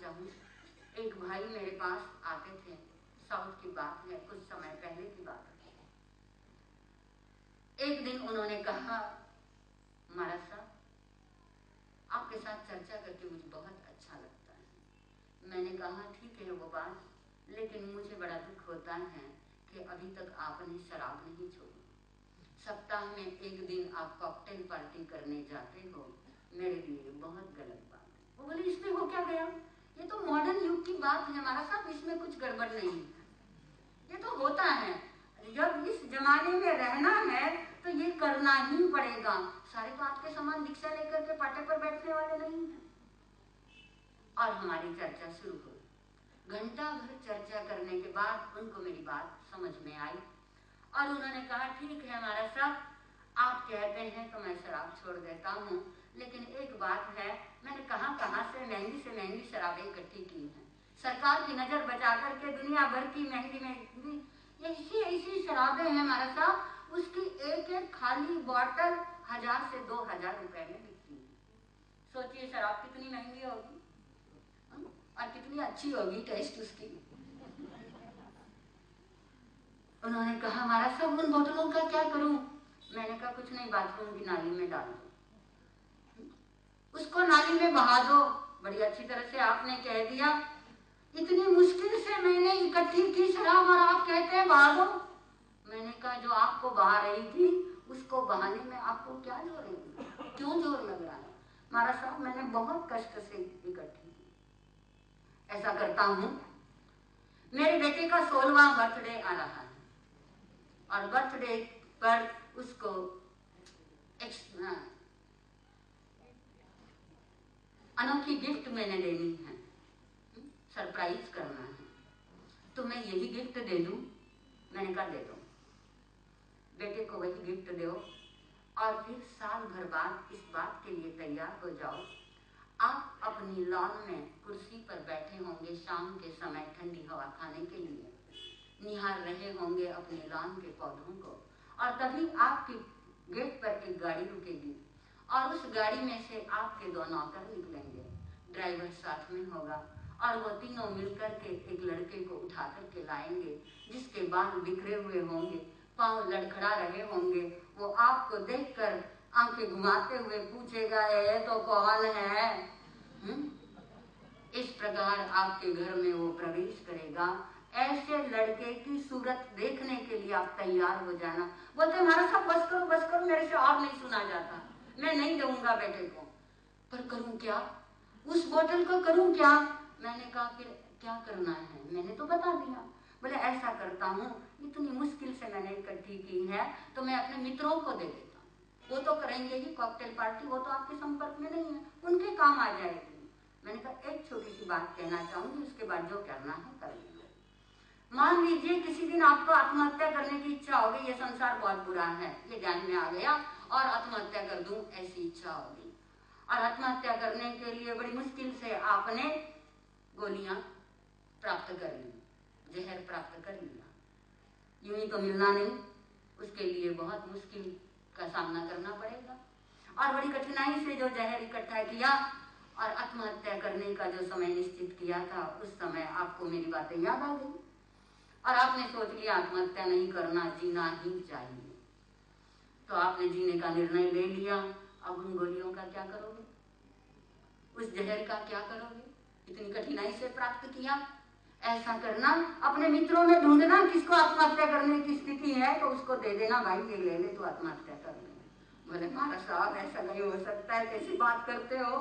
चाहूँ, एक भाई मेरे पास आते थे, साउथ की बात है, कुछ समय पहले की बात है। एक दिन उन्होंने कहा, महाराज साहब आपके साथ चर्चा करके मुझे बहुत अच्छा लगता है। मैंने कहा ठीक है वो बात, लेकिन मुझे बड़ा दुख होता है कि अभी तक आपने शराब नहीं छोड़ी। सप्ताह में एक दिन आप कॉकटेल पार्टी करने जाते हो, मेरे लिए बहुत गलत बात है। वो बोले इसमें हो क्या गया, ये तो मॉडर्न युग की बात है हमारा साहब, इसमें कुछ गड़बड़ नहीं है, ये तो होता है, जब इस जमाने में रहना है तो ये करना ही पड़ेगा। सारे तो आपके समान दीक्षा लेकर के पाटे पर बैठने वाले नहीं हैं। और हमारी चर्चा शुरू हुई। घंटा भर चर्चा करने के बाद उनको मेरी बात समझ में आई और उन्होंने कहा ठीक है महाराज साहब, आप कहते हैं तो मैं शराब छोड़ देता हूँ, लेकिन एक बात है, मैंने कहाँ से महंगी शराबें इकट्ठी की हैं, सरकार की नजर बचा करके दुनिया भर की महंगी ऐसी शराबें हैं महाराज साहब, उसकी एक एक खाली बॉटल 1000 से 2000 रुपए में बिकती है। सोचिए शराब कितनी महंगी होगी और कितनी अच्छी होगी टेस्ट उसकी। उन्होंने कहा महाराज साहब उन बोतलों का क्या करूं? मैंने कहा कुछ नहीं, बाथरूम की नाली में डाल दो, उसको नाली में बहा दो। बड़ी अच्छी तरह से आपने कह दिया, इतनी मुश्किल से मैंने इकट्ठी की शराब और आप कहते हैं बहा दो। मैंने कहा जो आपको बहा रही थी उसको बहाने में आपको क्या जोर है, क्यों जोर लग रहा है? महाराज साहब मैंने बहुत कष्ट से इकट्ठी की। ऐसा करता हूं, मेरे बेटे का 16वां बर्थडे आ रहा है और बर्थडे पर उसको अनोखी गिफ्ट मैंने देनी है, सरप्राइज करना है, तो मैं यही गिफ्ट दे दूं? मैंने कहा दे दो, बेटे को वही गिफ्ट दो और फिर साल भर बाद इस बात के लिए तैयार हो जाओ, आप अपनी लॉन में कुर्सी पर बैठे होंगे शाम के समय ठंडी हवा खाने के लिए, निहार रहे होंगे अपने लॉन के पौधों को, और तभी आपकी गेट पर एक गाड़ी रुकेगी और उस गाड़ी में से आपके 2 नौकर निकलेंगे, ड्राइवर साथ में होगा और वो तीनों मिलकर के एक लड़के को उठा करके लाएंगे जिसके बाल बिखरे हुए होंगे, पांव लड़खड़ा रहे होंगे। वो आपको देखकर आंखें घुमाते हुए पूछेगा ये तो कौन है? इस प्रकार आपके घर में वो प्रवेश करेगा। ऐसे लड़के की सूरत देखने के लिए आप तैयार हो जाना। बोलते हमारा सब बस करो, मेरे से और नहीं सुना जाता, मैं नहीं दूंगा बेटे को। पर करूं क्या, उस बोतल को करूं क्या? मैंने कहा फिर क्या करना है, मैंने तो बता दिया। बोले ऐसा करता हूँ, इतनी मुश्किल से मैंने इकट्ठी की है तो मैं अपने मित्रों को दे देता हूँ, वो तो करेंगे ही कॉकटेल पार्टी, वो तो आपके संपर्क में नहीं है, उनके काम आ जाएगी। मैंने कहा एक छोटी सी बात कहना चाहूंगी, उसके बाद जो करना है कर लेना। मान लीजिए किसी दिन आपको आत्महत्या करने की इच्छा हो गई, ये संसार बहुत बुरा है, ये ध्यान में आ गया और आत्महत्या कर दूं ऐसी इच्छा हो गई, और आत्महत्या करने के लिए बड़ी मुश्किल से आपने गोलियां प्राप्त कर ली, जहर प्राप्त कर लिया, यूं ही तो मिलना नहीं, उसके लिए बहुत मुश्किल का सामना करना पड़ेगा। और बड़ी कठिनाई से जो जहर इकट्ठा किया और आत्महत्या करने का जो समय निश्चित किया था, उस समय आपको मेरी बातें याद आ गई और आपने सोच लिया आत्महत्या नहीं करना, जीना ही चाहिए। तो आपने जीने का निर्णय ले लिया। अब उन गोलियों का क्या करोगे, उस जहर का क्या करोगे? इतनी कठिनाई से प्राप्त किया। ऐसा करना, अपने मित्रों में ढूंढना किसको आत्महत्या करने की स्थिति है तो उसको दे देना, भाई ये ले ले तो आत्महत्या कर ले। बोले महाराज साहब ऐसा नहीं हो सकता है, कैसी बात करते हो,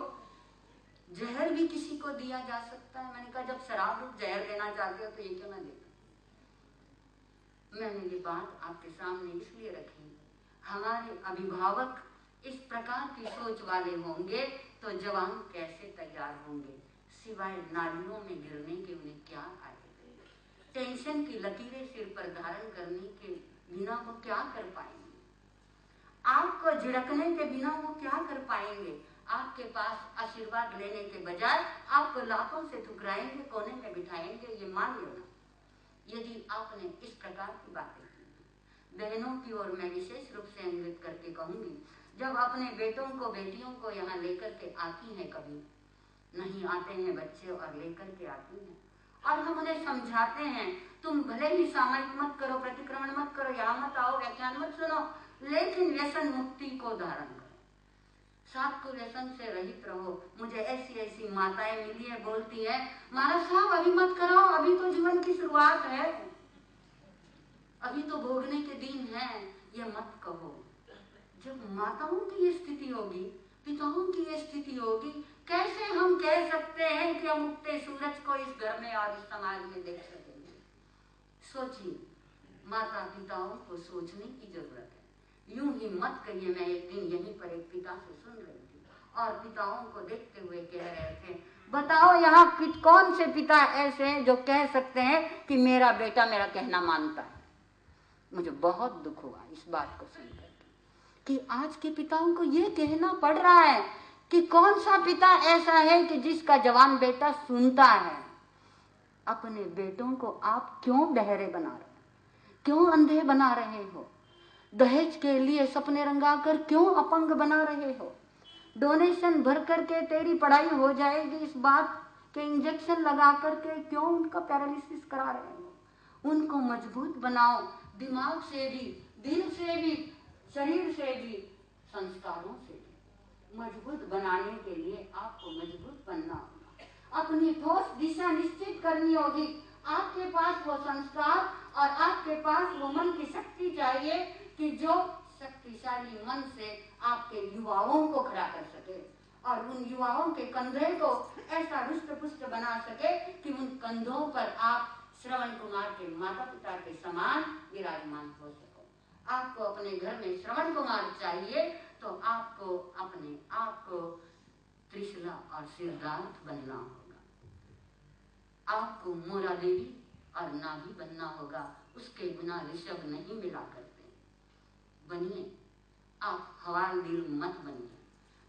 जहर भी किसी को दिया जा सकता है। मैंने कहा जब शराब रूप जहर देना चाहते हो तो ये क्यों ना देना। मैंने ये बात आपके सामने इसलिए रखी, हमारे अभिभावक इस प्रकार की सोच वाले होंगे तो जवान कैसे तैयार होंगे, सिवाय नालियों में गिरने के उन्हें क्या आएगा। टेंशन की लकीरें सिर पर धारण करने के बिना वो क्या कर पाएंगे, आपको झिड़कने के बिना वो क्या कर पाएंगे। आपके पास आशीर्वाद लेने के बजाय आपको लाखों से ठुकराएंगे, कोने में बिठाएंगे, ये मान लेना। यदि आपने इस प्रकार की बातें की, बहनों की ओर मैं विशेष रूप से इंगित करके कहूंगी, जब अपने बेटों को बेटियों को यहाँ लेकर के आती हैं कभी, नहीं आते हैं बच्चे और लेकर के आते हैं और हम उन्हें समझाते हैं, तुम भले ही सामयिक मत करो, प्रतिक्रमण मत करो, यहाँ मत आओ, व्याख्यान मत सुनो, लेकिन व्यसन मुक्ति को धारण करो, साहब को व्यसन से रहित रहो। मुझे ऐसी ऐसी माताएं मिली है, बोलती है महाराज साहब अभी मत करो, अभी तो जीवन की शुरुआत है, अभी तो भोगने के दिन है, ये मत कहो। जब माताओं की ये स्थिति होगी, पिताओं की ये स्थिति होगी, कैसे हम कह सकते हैं कि हम उगते सूरज को इस घर में और इस समाज में देख सकेंगे? सोचिए, माता पिताओं को सोचने की जरूरत है। यूं ही मत कहिए। मैं एक दिन यहीं पर एक पिता से सुन रही थी और पिताओं को देखते हुए कह रहे थे, बताओ यहाँ कौन से पिता ऐसे हैं जो कह सकते हैं कि मेरा बेटा मेरा कहना मानता है। मुझे बहुत दुख हुआ इस बात को सुनकर कि आज के पिताओं को ये कहना पड़ रहा है कि कौन सा पिता ऐसा है कि जिसका जवान बेटा सुनता है। अपने बेटों को आप क्यों बहरे बना रहे हो, क्यों अंधे बना रहे हो? दहेज के लिए सपने रंगाकर क्यों अपंग बना रहे हो? डोनेशन भर करके तेरी पढ़ाई हो जाएगी इस बात के इंजेक्शन लगा करके क्यों उनका पैरालिसिस करा रहे हो? उनको मजबूत बनाओ, दिमाग से भी, दिल से भी, शरीर से भी, संस्कारों से भी। मजबूत बनाने के लिए आपको मजबूत बनना होगा, अपनी ठोस दिशा निश्चित करनी होगी। आपके पास वो संस्कार और आपके पास वो मन की शक्ति चाहिए कि जो शक्तिशाली मन से आपके युवाओं को खड़ा कर सके और उन युवाओं के कंधे को ऐसा रुष्ट पुष्ट बना सके कि उन कंधों पर आप श्रवण कुमार के माता पिता के समान विराजमान हो सको। आपको अपने घर में श्रवण कुमार चाहिए तो आपको अपने आप को त्रिशला और सिद्धार्थ बनना होगा। आपको मोरा देवी और नाभी बनना होगा, उसके बिना ऋषभ नहीं मिला करते। बनिए, आप हवाल दिल मत बनिए,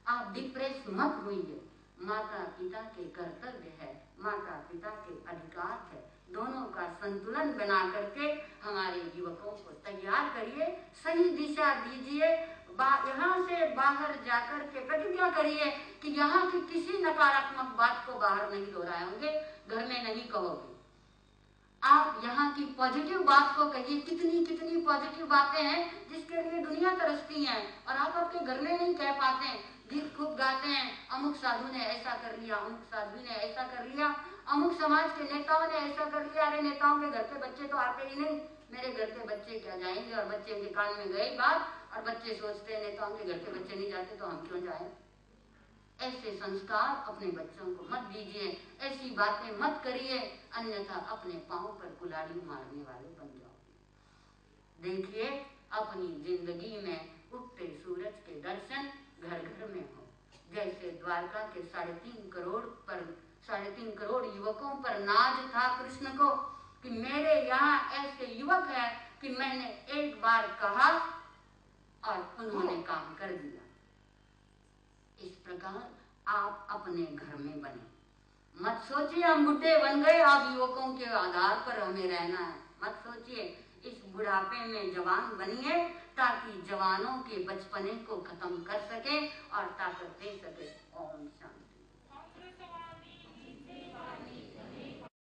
आप डिप्रेस मत होइए। माता पिता के कर्तव्य है, माता पिता के अधिकार है, दोनों का संतुलन बना करके हमारे युवकों को तैयार करिए, सही दिशा दीजिए। यहाँ से बाहर जाकर के प्रतिज्ञा करिए कि यहाँ की किसी नकारात्मक बात को बाहर नहीं दोहराएंगे, घर में नहीं कहोगे। आप यहाँ की पॉजिटिव बात को कहिए। कितनी कितनी पॉजिटिव बातें हैं जिसके लिए दुनिया तरसती है और आप आपके घर में नहीं कह पाते हैं। गीत खूब गाते हैं, अमुक साधु ने ऐसा कर लिया, अमुक साधु ने ऐसा कर लिया, अमुक समाज के नेताओं ने ऐसा कर लिया। अरे नेताओं के घर के बच्चे तो आते ही नहीं, मेरे घर के बच्चे क्या जाएंगे? और बच्चे के कान में गई बात और बच्चे सोचते हैं नेताओं के घर के बच्चे नहीं जाते तो हम क्यों जाए। ऐसे संस्कार अपने बच्चों को मत दीजिए, ऐसी बातें मत करिए, अन्यथा अपने पांव पर कुल्हाड़ी मारने वाले बन जाओगे। देखिए, अपनी जिंदगी में उगते सूरज के दर्शन घर घर में हो। जैसे द्वारका के 3.5 करोड़ युवकों पर नाज था कृष्ण को कि मेरे यहाँ ऐसे युवक हैं कि मैंने एक बार कहा और उन्होंने काम कर दिया। इस प्रकार आप अपने घर में बने। मत सोचिए हम बुढ़े बन गए, आप युवकों के आधार पर हमें रहना है। मत सोचिए, इस बुढ़ापे में जवान बनिए ताकि जवानों के बचपने को खत्म कर सके और ताकत दे सके। ओम शांति।